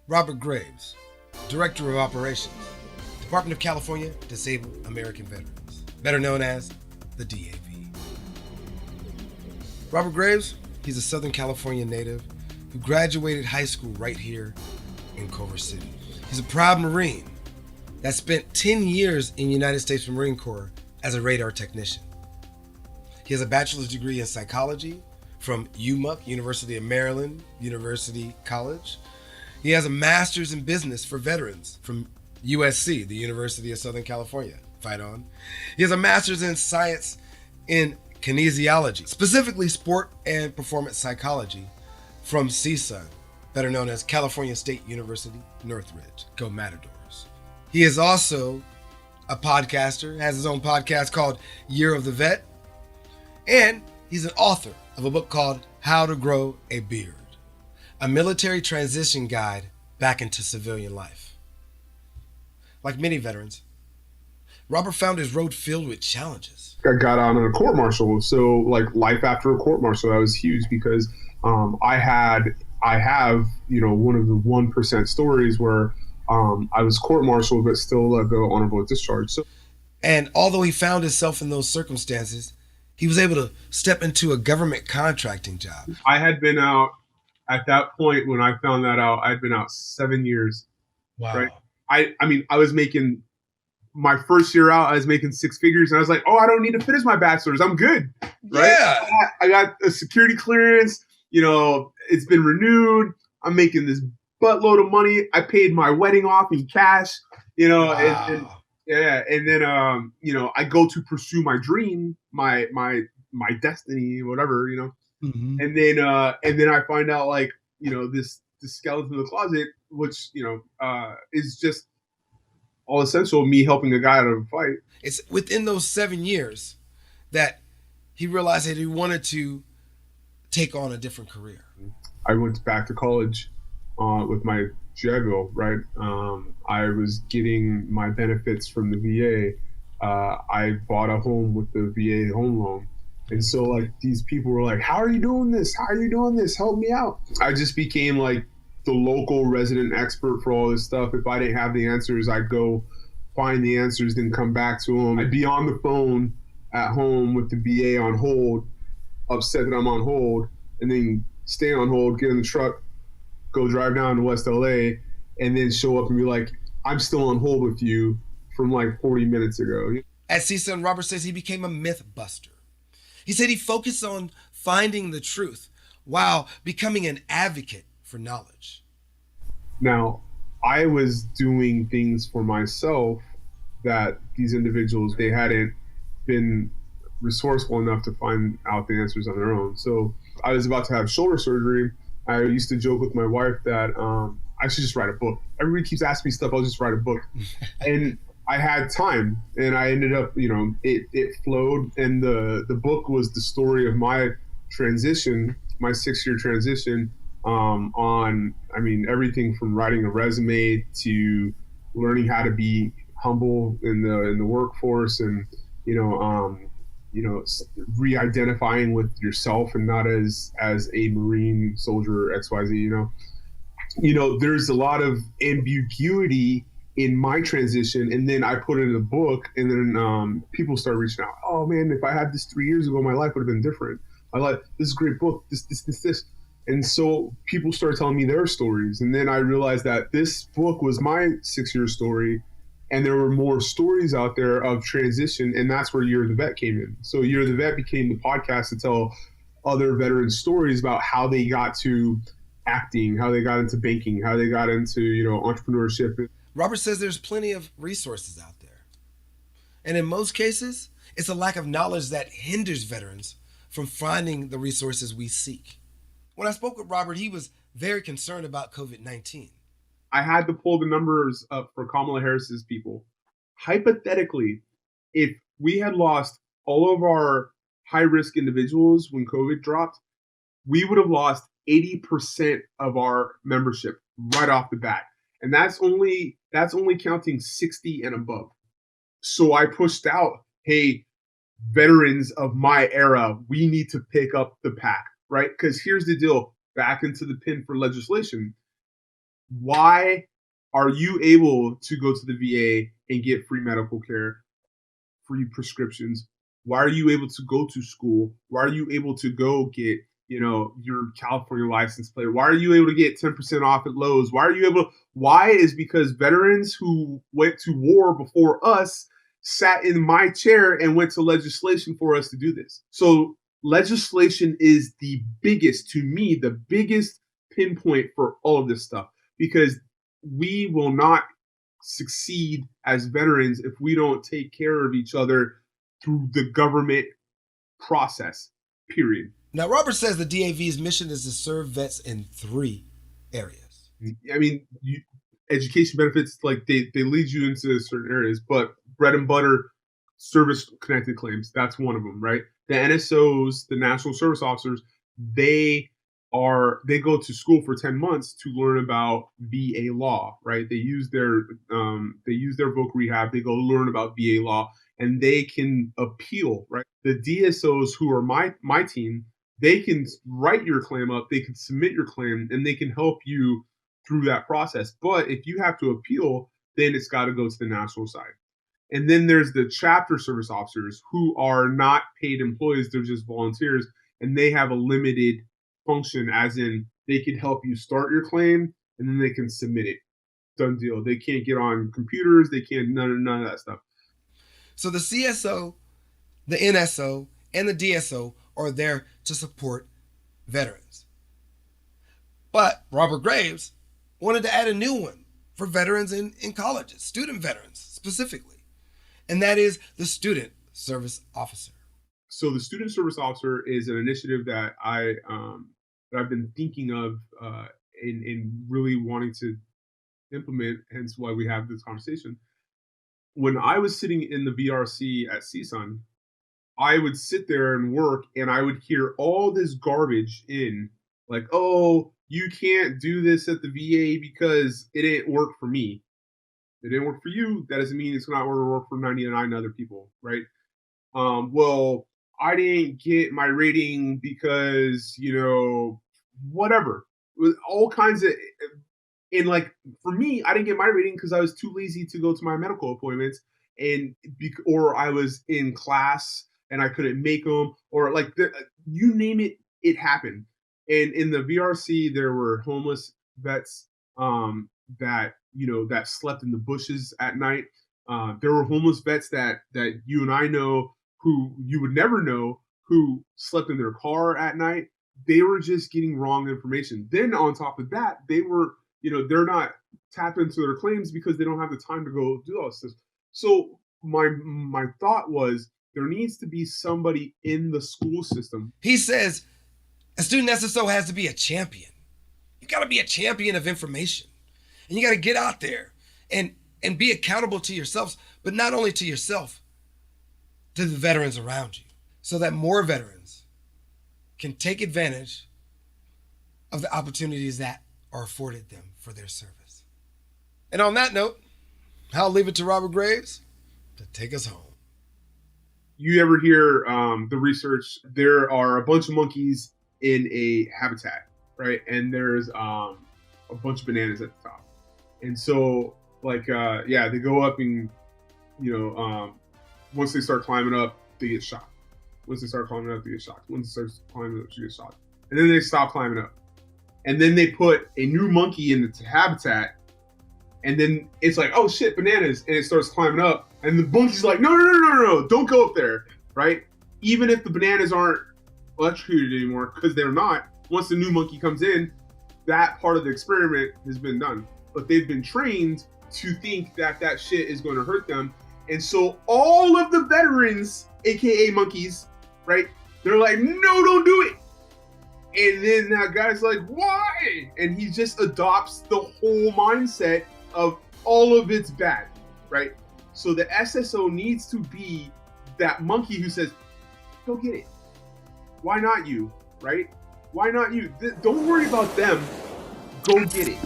Robert Graves, Director of Operations, Department of California Disabled American Veterans, better known as the DAV. Robert Graves, he's a Southern California native who graduated high school right here in Culver City. He's a proud Marine that spent 10 years in the United States Marine Corps as a radar technician. He has a bachelor's degree in psychology from UMUC, University of Maryland, University College. He has a master's in business for veterans from USC, the University of Southern California. Fight on. He has a master's in science in kinesiology, specifically sport and performance psychology from CSUN, better known as California State University, Northridge. Go Matadors. He is also a podcaster, has his own podcast called Year of the Vet, and he's an author of a book called How to Grow a Beard, a military transition guide back into civilian life. Like many veterans, Robert found his road filled with challenges. I got on a court martial, so like life after a court martial, that was huge because I have one of the 1% stories where I was court-martialed but still let go honorable discharge. And although he found himself in those circumstances, he was able to step into a government contracting job. I had been out at that point when I found that out. I'd been out 7 years. Wow. Right? I was making my first year out. I was making six figures, and I was like, "Oh, I don't need to finish my bachelor's. I'm good." Right? Yeah. I got a security clearance. It's been renewed. I'm making this buttload of money. I paid my wedding off in cash. Wow. And then I go to pursue my dream, my destiny, whatever, Mm-hmm. and then I find out this skeleton in the closet, which is just all essential me helping a guy out of a fight. It's within those 7 years that he realized that he wanted to take on a different career. I went back to college with my GI Bill, right? I was getting my benefits from the VA. I bought a home with the VA home loan. And so these people were like, "How are you doing this? How are you doing this? Help me out." I just became the local resident expert for all this stuff. If I didn't have the answers, I'd go find the answers, then come back to them. I'd be on the phone at home with the VA on hold, upset that I'm on hold, and then stay on hold, get in the truck, go drive down to West LA, and then show up and be like, "I'm still on hold with you from 40 minutes ago." At CSUN, Robert says he became a myth buster. He said he focused on finding the truth while becoming an advocate for knowledge. Now, I was doing things for myself that these individuals, they hadn't been resourceful enough to find out the answers on their own. So I was about to have shoulder surgery. I used to joke with my wife that I should just write a book. Everybody keeps asking me stuff, I'll just write a book. And I had time, and I ended up, it flowed. And the book was the story of my transition, my 6-year transition on everything from writing a resume to learning how to be humble in the workforce, and re-identifying with yourself and not as a Marine soldier XYZ. There's a lot of ambiguity in my transition, and then I put it in a book, and then people start reaching out. "Oh man, if I had this 3 years ago, my life would have been different. This is a great book, this. And so people started telling me their stories, and then I realized that this book was my 6-year story, and there were more stories out there of transition, and that's where Year of the Vet came in. So Year of the Vet became the podcast to tell other veteran stories about how they got to acting, how they got into banking, how they got into entrepreneurship. Robert says there's plenty of resources out there. And in most cases, it's a lack of knowledge that hinders veterans from finding the resources we seek. When I spoke with Robert, he was very concerned about COVID-19. I had to pull the numbers up for Kamala Harris's people. Hypothetically, if we had lost all of our high-risk individuals when COVID dropped, we would have lost 80% of our membership right off the bat. And that's only counting 60 and above. So I pushed out, "Hey, veterans of my era, we need to pick up the pack," right? Because here's the deal, back into the pin for legislation. Why are you able to go to the VA and get free medical care, free prescriptions? Why are you able to go to school? Why are you able to go get, your California license plate? Why are you able to get 10% off at Lowe's? Why is because veterans who went to war before us sat in my chair and went to legislation for us to do this. So legislation is the biggest pinpoint for all of this stuff, because we will not succeed as veterans if we don't take care of each other through the government process, period. Now, Robert says the DAV's mission is to serve vets in 3 areas. I mean, education benefits, like they lead you into certain areas, but bread and butter, service-connected claims, that's one of them, right? The NSOs, the National Service Officers, they go to school for 10 months to learn about VA law, right? They use their voc rehab, they go learn about VA law, and they can appeal, right? The DSOs, who are my team, they can write your claim up, they can submit your claim, and they can help you through that process. But if you have to appeal, then it's got to go to the national side. And then there's the chapter service officers, who are not paid employees, they're just volunteers, and they have a limited function, as in they can help you start your claim and then they can submit it. Done deal. They can't get on computers, they can't, none of that stuff. So the CSO, the NSO, and the DSO are there to support veterans. But Robert Graves wanted to add a new one for veterans in colleges, student veterans specifically, and that is the Student Service Officer. So the Student Service Officer is an initiative that I've been thinking of and really wanting to implement, hence why we have this conversation. When I was sitting in the VRC at CSUN, I would sit there and work, and I would hear all this garbage in, like, oh, you can't do this at the VA because it didn't work for me. It didn't work for you. That doesn't mean it's not going to work for 99 other people, right? Well, I didn't get my rating because, whatever. With all kinds of, and like, for me, I didn't get my rating because I was too lazy to go to my medical appointments, or I was in class and I couldn't make them, or like, you name it, it happened. And in the VRC, there were homeless vets that slept in the bushes at night. There were homeless vets that you and I know, who you would never know, who slept in their car at night. They were just getting wrong information. Then on top of that, they were, they're not tapped into their claims because they don't have the time to go do all this. So my thought was, there needs to be somebody in the school system. He says a student SSO has to be a champion. You got to be a champion of information. And you got to get out there and be accountable to yourselves, but not only to yourself, to the veterans around you, so that more veterans can take advantage of the opportunities that are afforded them for their service. And on that note, I'll leave it to Robert Graves to take us home. You ever hear the research? There are a bunch of monkeys in a habitat, right? And there's a bunch of bananas at the top. And so, like, they go up and, once they start climbing up, they get shot. Once they start climbing up, they get shot. Once they start climbing up, she gets shot. And then they stop climbing up. And then they put a new monkey in the habitat. And then it's like, oh shit, bananas. And it starts climbing up. And the monkey's like, no, don't go up there, right? Even if the bananas aren't electrocuted anymore, because they're not, once the new monkey comes in, that part of the experiment has been done. But they've been trained to think that shit is going to hurt them. And so all of the veterans, AKA monkeys, right? They're like, no, don't do it. And then that guy's like, why? And he just adopts the whole mindset of all of it's bad, right? So the SSO needs to be that monkey who says, go get it. Why not you, right? Why not you? Don't worry about them. Go get it.